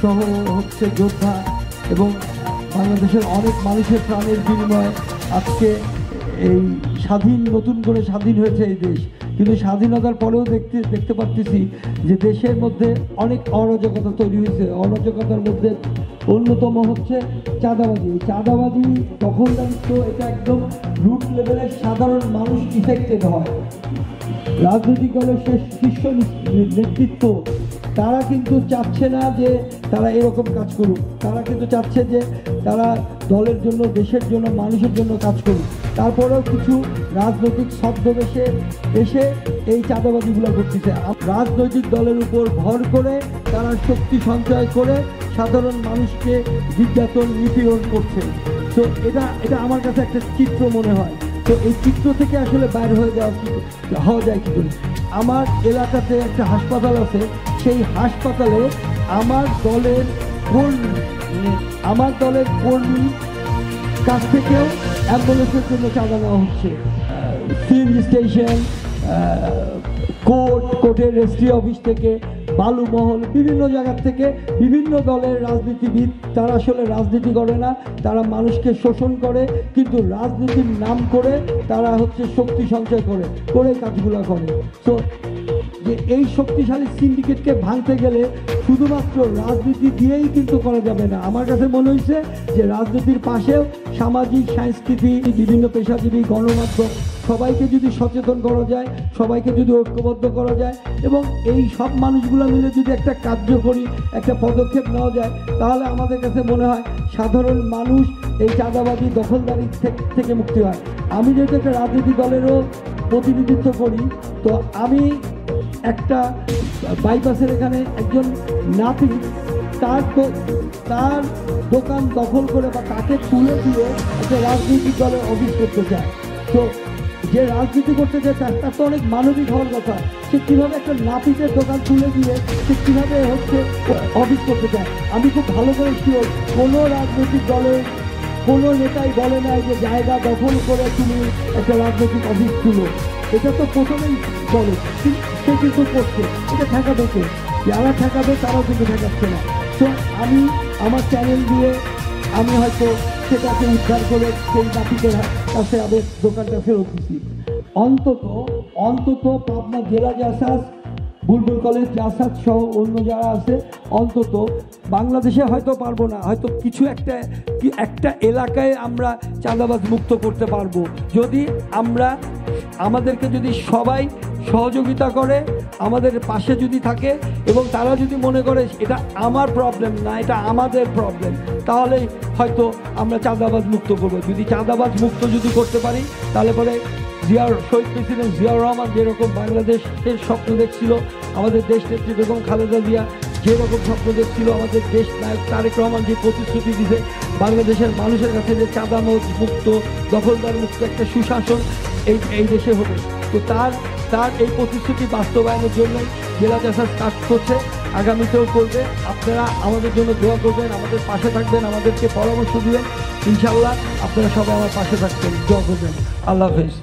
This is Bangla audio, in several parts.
সহ হচ্ছে যোদ্ধা এবং বাংলাদেশের অনেক মানুষের প্রাণের বিনিময়ে আজকে এই নতুন করে স্বাধীন হয়েছে এই দেশ। কিন্তু স্বাধীনতার পরেও দেখতে পাচ্ছি যে দেশের মধ্যে অনেক অরাজকতা তৈরি হয়েছে। অরাজকতার মধ্যে অন্যতম হচ্ছে চাঁদাবাজি। চাঁদাবাজি, দখলদারিত্ব, এটা একদম রুট লেভেলের সাধারণ মানুষ ইফেক্টেড হয়। রাজনৈতিক দলের শীর্ষ নেতৃত্ব তারা কিন্তু চাচ্ছে না যে তারা এরকম কাজ করুক। তারা কিন্তু চাচ্ছে যে তারা দলের জন্য, দেশের জন্য, মানুষের জন্য কাজ করুক। তারপরেও কিছু রাজনৈতিক ছদ্মবেশে এসে এই চাঁদাবাজিগুলো করতেছে। রাজনৈতিক দলের উপর ভর করে তারা শক্তি সঞ্চয় করে সাধারণ মানুষকে নির্যাতন, নিপীড়ন করছে। তো এটা আমার কাছে একটা চিত্র মনে হয়। তো এই চিত্র থেকে আসলে বাইরে হওয়া যায় কী করে? আমার এলাকাতে একটা হাসপাতাল আছে, সেই হাসপাতালে আমার দলের কর্মী কাছ থেকেও অ্যাম্বুলেন্সের জন্য চাঁদা নেওয়া হচ্ছে। সিএনজি স্টেশন, কোর্টের রেজিস্ট্রি অফিস থেকে, বালুমহল, বিভিন্ন জায়গার থেকে বিভিন্ন দলের রাজনীতিবিদ, তারা আসলে রাজনীতি করে না, তারা মানুষকে শোষণ করে, কিন্তু রাজনীতির নাম করে তারা হচ্ছে শক্তি সঞ্চয় করে কাজগুলো করে। তো যে এই শক্তিশালী সিন্ডিকেটকে ভাঙতে গেলে শুধুমাত্র রাজনীতি দিয়েই কিন্তু করা যাবে না। আমার কাছে মনে হয়েছে যে রাজনীতির পাশেও সামাজিক, সাংস্কৃতিক, বিভিন্ন পেশাজীবী, গণমাধ্যম সবাইকে যদি সচেতন করা যায়, সবাইকে যদি ঐক্যবদ্ধ করা যায় এবং এই সব মানুষগুলো মিলে যদি একটা কার্যকরী একটা পদক্ষেপ নেওয়া যায়, তাহলে আমাদের কাছে মনে হয় সাধারণ মানুষ এই চাঁদাবাজি, দখলদারি থেকে মুক্তি হয়। আমি যেহেতু একটা রাজনৈতিক দলেরও প্রতিনিধিত্ব করি, তো আমি একটা বাইপাসের এখানে একজন নাতি তার দোকান দখল করে বা তাকে তুলে দিয়ে একটা রাজনৈতিক দলের অফিস করতে চায়। তো যে রাজনীতি করতে চায় তার তো অনেক মানবিক হওয়ার কথা। সে কীভাবে একটা নাপিতের দোকান তুলে দিয়ে সে কীভাবে হচ্ছে অফিস করতে চায়? আমি খুব ভালো করে শিওর কোনো রাজনৈতিক দলের কোনো নেতাই বলে নাই যে জায়গা দখল করে তুমি একটা রাজনৈতিক অফিস তুলো। এটা তো প্রথমেই বলে, সে কিন্তু করছে। এটা ঠেকাবে কে? যারা ঠেকাবে তারাও কিন্তু ঠেকাচ্ছে না। তো আমি আমার চ্যানেল দিয়ে আমি হয়তো সেটাকে উদ্ধার করে সেই নাপিতের কাছে আমি দোকানটা ফেরত দিচ্ছি। অন্তত পাবনা জেলা জাসাস, বুলবুল কলেজ জাসাস সহ অন্য যারা আছে, অন্তত বাংলাদেশে হয়তো পারবো না, হয়তো কিছু একটা এলাকায় আমরা চাঁদাবাজ মুক্ত করতে পারবো যদি আমাদেরকে যদি সবাই সহযোগিতা করে, আমাদের পাশে যদি থাকে এবং তারা যদি মনে করে এটা আমার প্রবলেম না, এটা আমাদের প্রবলেম, তাহলে হয়তো আমরা চাঁদাবাজ মুক্ত করবো। যদি চাঁদাবাজ মুক্ত যদি করতে পারি, তাহলে পরে শহীদ প্রেসিডেন্ট জিয়াউর রহমান যেরকম বাংলাদেশের স্বপ্ন দেখছিল, আমাদের দেশ নেত্রী বেগম খালেদা জিয়া যেরকম স্বপ্ন দেখছিল, আমাদের দেশ নায়ক তারেক রহমান যে প্রতিশ্রুতি দিয়েছে বাংলাদেশের মানুষের কাছে যে চাঁদা মুক্ত, দখলদার মুক্ত একটা সুশাসন এই দেশে হবে, তো তার এই প্রতিশ্রুতি বাস্তবায়নের জন্য জেলা জাসাস কাজ করছে, আগামীতেও করবে। আপনারা আমাদের জন্য দোয়া করবেন, আমাদের পাশে থাকবেন, আমাদেরকে পরামর্শ দিবেন। ইনশাআল্লাহ আপনারা সবাই আমার পাশে থাকবেন, দোয়া করবেন। আল্লাহ হাফেজ।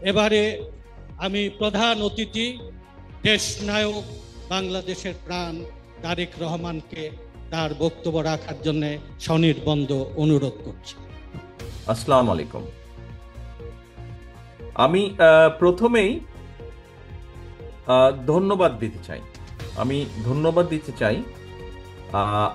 এবারে আমি প্রধান অতিথি দেশ নায়ক বাংলাদেশের প্রাণ তারেক রহমানকে তার বক্তব্য রাখার জন্য সনির্বন্ধ অনুরোধ করছি। আসসালামু আলাইকুম। আমি প্রথমেই ধন্যবাদ দিতে চাই।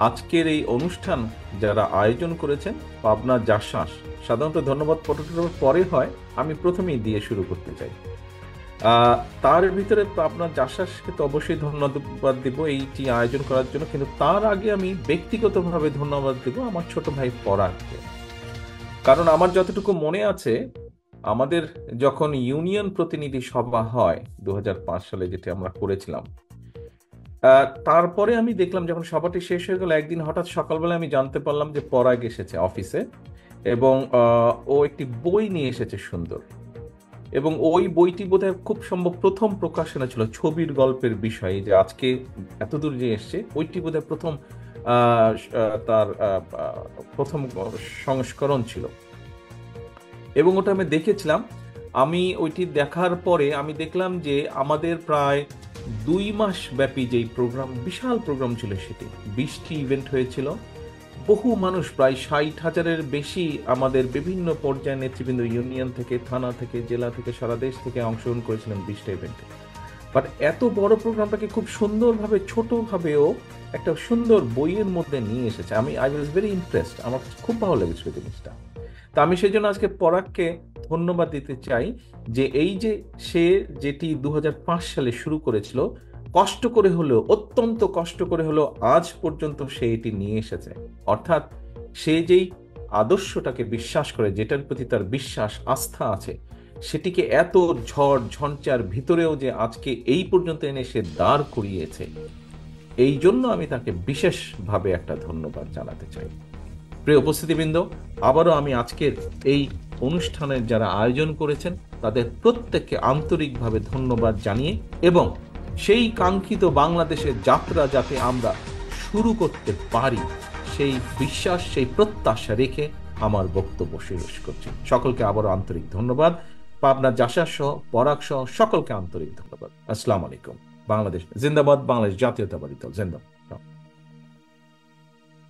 আজকের এই অনুষ্ঠান যারা আয়োজন করেছেন, পাবনা জাসাস, সাধারণত ধন্যবাদ পটলের পরে হয়, আমি প্রথমেই দিয়ে শুরু করতে চাই। তার ভিতরে পাবনা জাসাসকে তো অবশ্যই ধন্যবাদ দিব এইটি আয়োজন করার জন্য, কিন্তু তার আগে আমি ব্যক্তিগতভাবে ধন্যবাদ দেব আমার ছোট ভাই পরাগকে। কারণ আমার যতটুকু মনে আছে, আমাদের যখন ইউনিয়ন প্রতিনিধি সভা হয় 2005 সালে, যেটা আমরা করেছিলাম, তারপরে আমি দেখলাম যখন সভাটি শেষ হয়ে গেল, একদিন হঠাৎ সকালবেলা আমি জানতে পারলাম যে পরাগ এসেছে অফিসে, এবং ও একটি বই নিয়ে এসেছে সুন্দর, এবং ওই বইটি বোধহয় খুব সম্ভব প্রথম প্রকাশনা ছিল ছবির গল্পের বিষয়ে, যে আজকে এতদূর যে এসছে ওইটি বোধহয় তার প্রথম সংস্করণ ছিল, এবং ওটা আমি দেখেছিলাম। আমি ওইটি দেখার পরে আমি দেখলাম যে আমাদের প্রায় 2 মাস ব্যাপী যেই প্রোগ্রাম, বিশাল প্রোগ্রাম ছিল, সেটি 20টি ইভেন্ট হয়েছিল। বহু মানুষ, প্রায় 60,000-এর বেশি আমাদের বিভিন্ন পর্যায়ের নেতৃবৃন্দ, ইউনিয়ন থেকে, থানা থেকে, জেলা থেকে, সারা দেশ থেকে অংশগ্রহণ করেছিলেন 20টা ইভেন্টে। বাট এত বড় প্রোগ্রামটাকে খুব সুন্দরভাবে, ছোটভাবেও একটা সুন্দর বইয়ের মধ্যে নিয়ে এসেছে। আই ওয়াজ ভেরি ইমপ্রেসড, আমার খুব ভালো লেগেছিল জিনিসটা। তা আমি সেই জন্য আজকে পরাগকে ধন্যবাদ দিতে চাই, যে এই যে সে যেটি 2005 সালে শুরু করেছিল, কষ্ট করে হলেও, অত্যন্ত কষ্ট করে হলেও আজ পর্যন্ত সে এটি নিয়ে এসেছে। অর্থাৎ সে যেই আদর্শটাকে বিশ্বাস করে, যেটার প্রতি তার বিশ্বাস, আস্থা আছে, সেটিকে এত ঝড় ঝঞ্চার ভিতরেও যে আজকে এই পর্যন্ত এনে সে দাঁড় করিয়েছে, এই জন্য আমি তাকে বিশেষভাবে একটা ধন্যবাদ জানাতে চাই। প্রিয় উপস্থিতিবৃন্দ, আবারও আমি আজকের এই অনুষ্ঠানের যারা আয়োজন করেছেন তাদের প্রত্যেককে আন্তরিকভাবে ধন্যবাদ জানিয়ে, এবং সেই কাঙ্ক্ষিত বাংলাদেশের যাত্রা যাতে আমরা শুরু করতে পারি, সেই বিশ্বাস, সেই প্রত্যাশা রেখে আমার বক্তব্য শেষ করছি। সকলকে আবারও আন্তরিক ধন্যবাদ। পাবনা জাসাস সহ, পরাগ সহ সকলকে আন্তরিক ধন্যবাদ। আসসালামু আলাইকুম। বাংলাদেশ জিন্দাবাদ, বাংলাদেশ জাতীয়তাবাদী দল জিন্দাবাদ।